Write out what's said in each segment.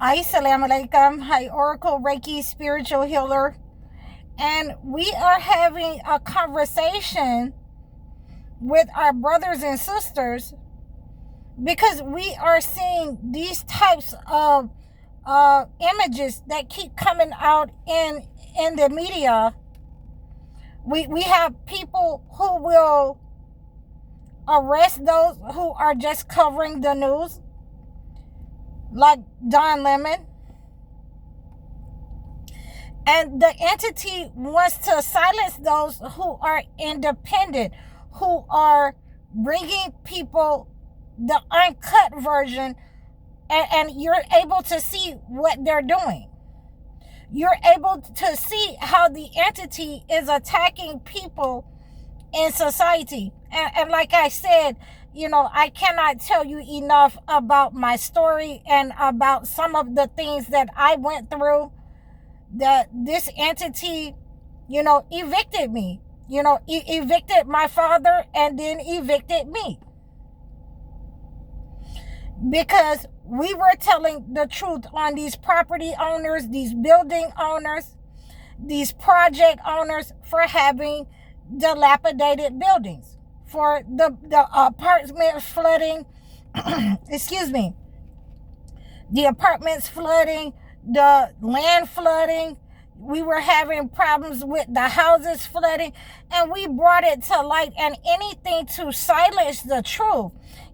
Assalamu alaikum. Hi, Oracle Reiki Spiritual Healer. And we are having a conversation with our brothers and sisters because we are seeing these types of images that keep coming out in the media. We have people who will arrest those who are just covering the news, like Don Lemon. And the entity wants to silence those who are independent, who are bringing people the uncut version, and you're able to see what they're doing. You're able to see how the entity is attacking people in society. And like I said, I cannot tell you enough about my story and about some of the things that I went through, that this entity, evicted me, evicted my father and then evicted me. Because we were telling the truth on these property owners, these building owners, these project owners for having dilapidated buildings, for the apartment flooding, excuse me, the apartments flooding, the land flooding. We were having problems with the houses flooding, and we brought it to light. And anything to silence the truth,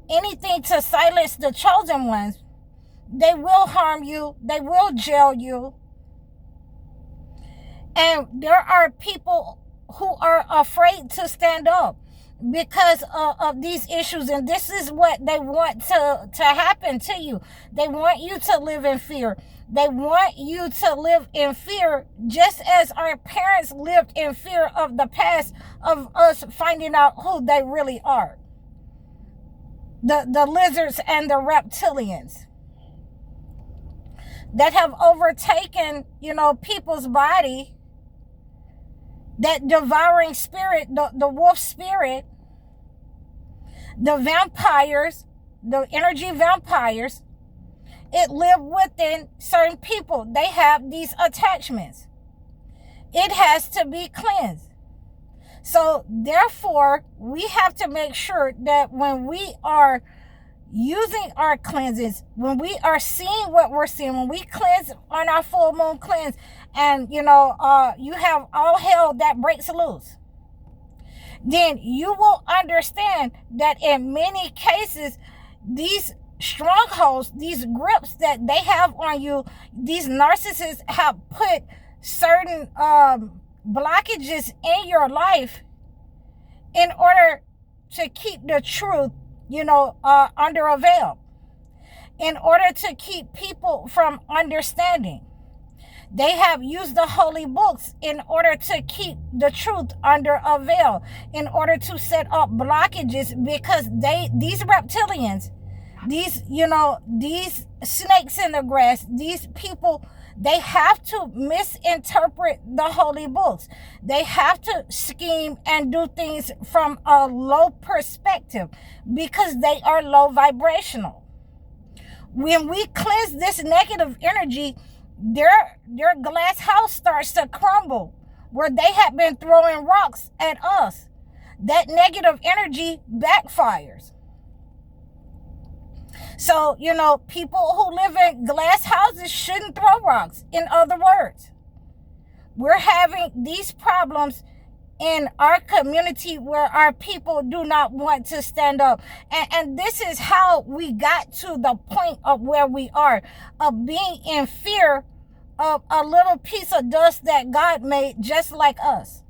anything to silence the chosen ones, they will harm you, they will jail you. And there are people who are afraid to stand up because of these issues, and this is what they want to happen to you. They want you to live in fear. They want you to live in fear, just as our parents lived in fear of the past, of us finding out who they really are. The lizards and the reptilians that have overtaken, people's body, that devouring spirit, the wolf spirit, the vampires, the energy vampires, it live within certain people. They have these attachments. It has to be cleansed. So therefore, we have to make sure that when we are using our cleanses, when we are seeing what we're seeing, when we cleanse on our full moon cleanse, and you have all hell that breaks loose, then you will understand that in many cases, these strongholds, these grips that they have on you, these narcissists have put certain blockages in your life in order to keep the truth, under a veil, in order to keep people from understanding. They have used the holy books in order to keep the truth under a veil, in order to set up blockages, because these reptilians, these snakes in the grass, these people, they have to misinterpret the holy books. They have to scheme and do things from a low perspective because they are low vibrational. When we cleanse this negative energy, their glass house starts to crumble, where they have been throwing rocks at us. That negative energy backfires. So, people who live in glass houses shouldn't throw rocks. In other words, we're having these problems in our community where our people do not want to stand up. And this is how we got to the point of where we are, of being in fear of a little piece of dust that God made just like us.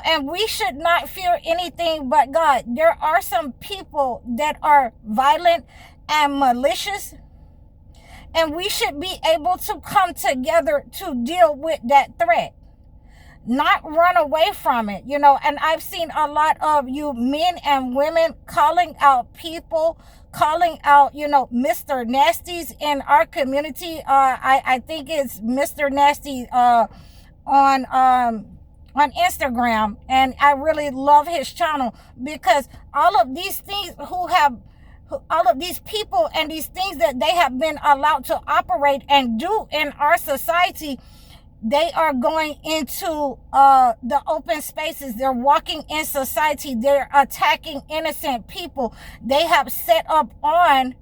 And we should not fear anything but God. There are some people that are violent and malicious, and we should be able to come together to deal with that threat, not run away from it. And I've seen a lot of you men and women calling out people, calling out, Mr. Nasties in our community. I think it's Mr. Nasty on Instagram, and I really love his channel, because all of these things who all of these people and these things that they have been allowed to operate and do in our society, they are going into the open spaces. They're walking in society. They're attacking innocent people. They have set up on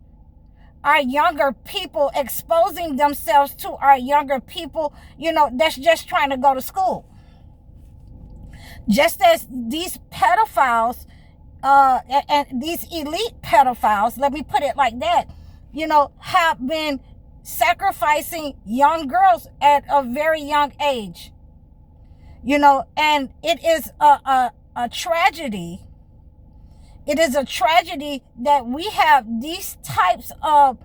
our younger people, exposing themselves to our younger people, that's just trying to go to school. Just as these pedophiles, and these elite pedophiles, let me put it like that, have been sacrificing young girls at a very young age, and it is a tragedy. It is a tragedy that we have these types of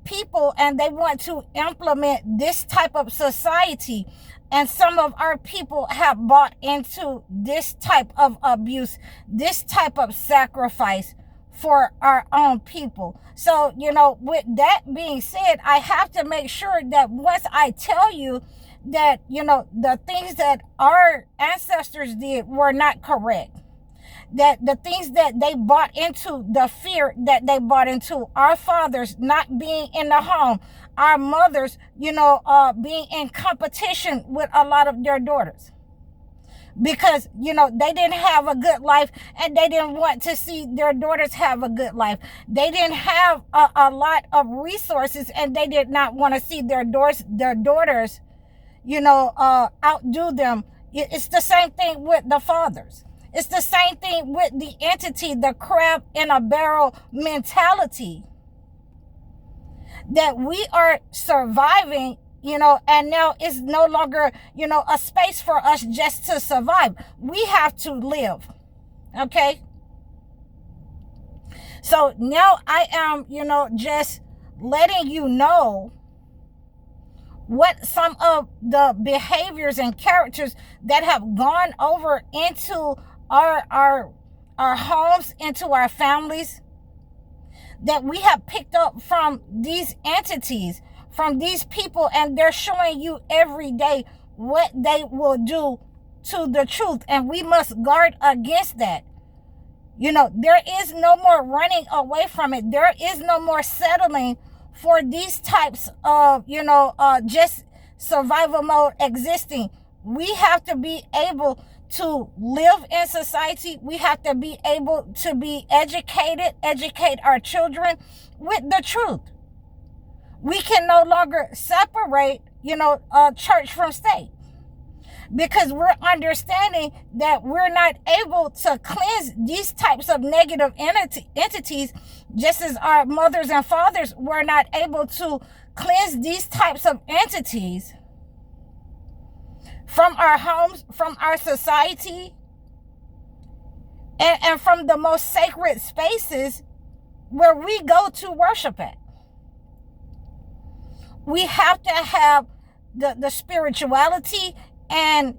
people and they want to implement this type of society. And some of our people have bought into this type of abuse, this type of sacrifice for our own people. So, with that being said, I have to make sure that once I tell you that, the things that our ancestors did were not correct, that the things that they bought into, the fear that they bought into, our fathers not being in the home, our mothers, being in competition with a lot of their daughters. Because, they didn't have a good life and they didn't want to see their daughters have a good life. They didn't have a lot of resources and they did not want to see their daughters, outdo them. It's the same thing with the fathers. It's the same thing with the entity, the crab in a barrel mentality. That we are surviving, and now it's no longer, a space for us just to survive. We have to live. Okay? So now I am, just letting you know what some of the behaviors and characters that have gone over into our homes, into our families, that we have picked up from these entities, from these people, and they're showing you every day what they will do to the truth, and we must guard against that. There is no more running away from it. There is no more settling for these types of, just survival mode existing. We have to be able to live in society. We have to be able to be educate our children with the truth. We can no longer separate, church from state, because we're understanding that we're not able to cleanse these types of negative entities, just as our mothers and fathers were not able to cleanse these types of entities from our homes, from our society, and from the most sacred spaces where we go to worship at. We have to have the spirituality and,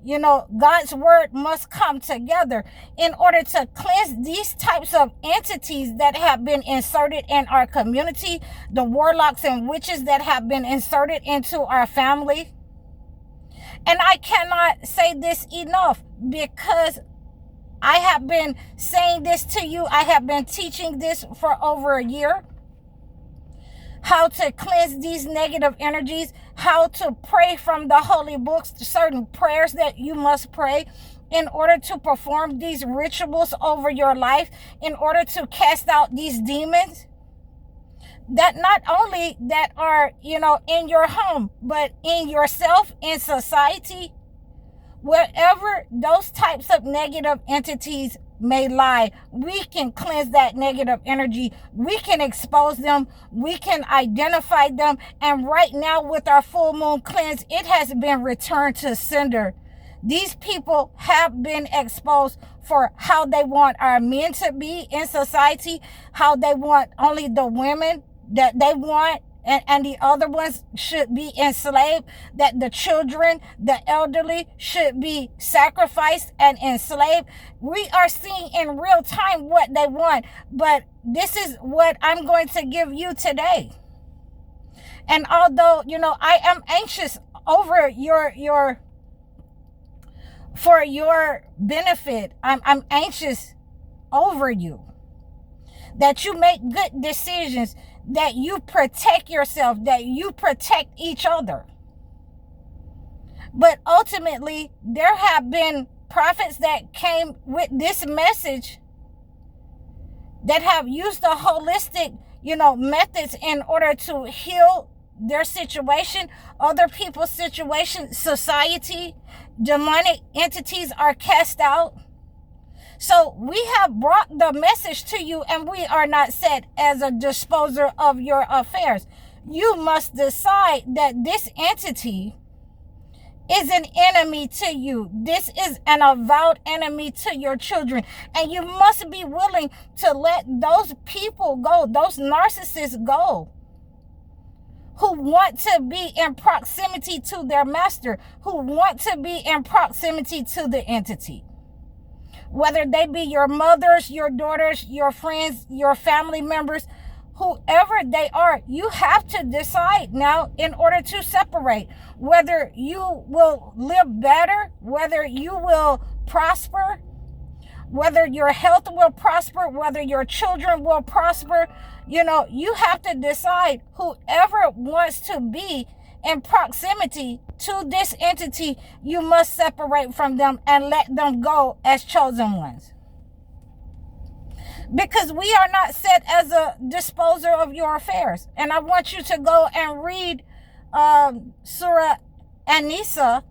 God's word must come together in order to cleanse these types of entities that have been inserted in our community, the warlocks and witches that have been inserted into our family. And I cannot say this enough, because I have been saying this to you. I have been teaching this for over a year. How to cleanse these negative energies, how to pray from the holy books, certain prayers that you must pray in order to perform these rituals over your life, in order to cast out these demons that not only that are, in your home, but in yourself, in society, wherever those types of negative entities may lie. We can cleanse that negative energy. We can expose them. We can identify them. And right now with our full moon cleanse, it has been returned to sender. These people have been exposed for how they want our men to be in society, how they want only the women that they want, and the other ones should be enslaved, that the children, the elderly should be sacrificed and enslaved. We are seeing in real time what they want, but this is what I'm going to give you today. And although, I am anxious over for your benefit, I'm anxious over you, that you make good decisions, that you protect yourself, that you protect each other. But ultimately, there have been prophets that came with this message that have used the holistic, methods in order to heal their situation, other people's situation, society. Demonic entities are cast out. So we have brought the message to you, and we are not set as a disposer of your affairs. You must decide that this entity is an enemy to you. This is an avowed enemy to your children. And you must be willing to let those people go, those narcissists go, who want to be in proximity to their master, who want to be in proximity to the entity. Whether they be your mothers, your daughters, your friends, your family members, whoever they are, you have to decide now in order to separate whether you will live better, whether you will prosper, whether your health will prosper, whether your children will prosper. You have to decide. Whoever wants to be in proximity to this entity, you must separate from them and let them go as chosen ones. Because we are not set as a disposer of your affairs. And I want you to go and read Surah An-Nisa,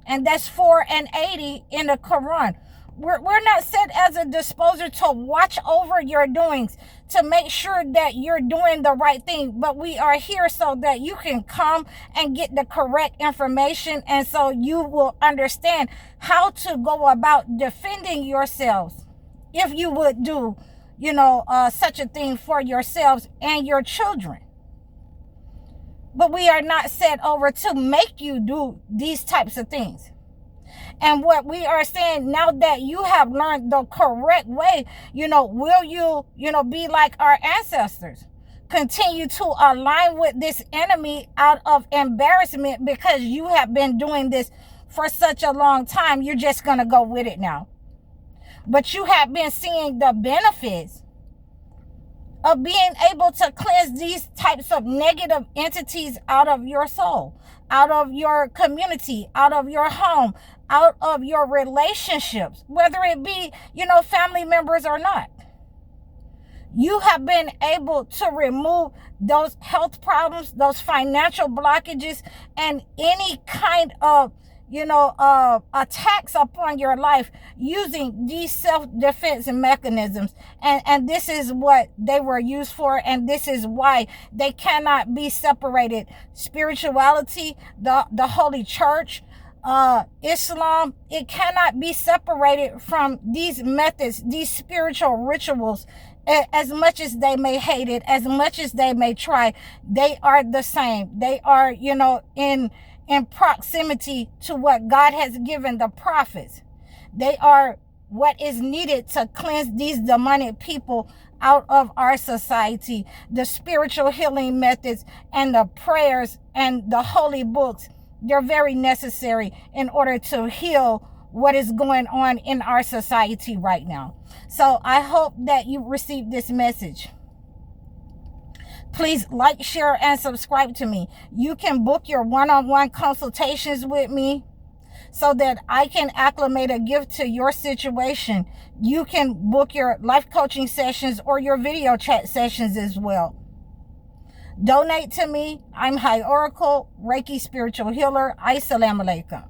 and that's 4:80 in the Quran. We're not set as a disposer to watch over your doings, to make sure that you're doing the right thing. But we are here so that you can come and get the correct information, and so you will understand how to go about defending yourselves if you would do such a thing for yourselves and your children. But we are not set over to make you do these types of things. And what we are saying, now that you have learned the correct way, will you, be like our ancestors? Continue to align with this enemy out of embarrassment because you have been doing this for such a long time. You're just going to go with it now. But you have been seeing the benefits of being able to cleanse these types of negative entities out of your soul, out of your community, out of your home, out of your relationships, whether it be, family members or not. You have been able to remove those health problems, those financial blockages, and any kind of attacks upon your life using these self-defense mechanisms. And this is what they were used for, and this is why they cannot be separated. Spirituality, the Holy Church, Islam, it cannot be separated from these methods, these spiritual rituals. As much as they may hate it, as much as they may try, they are the same. They are, in proximity to what God has given the prophets. They are what is needed to cleanse these demonic people out of our society. The spiritual healing methods and the prayers and the holy books, they're very necessary in order to heal what is going on in our society right now. So I hope that you received this message. Please like, share, and subscribe to me. You can book your one-on-one consultations with me so that I can acclimate a gift to your situation. You can book your life coaching sessions or your video chat sessions as well. Donate to me. I'm High Oracle, Reiki Spiritual Healer. Assalamu alaikum.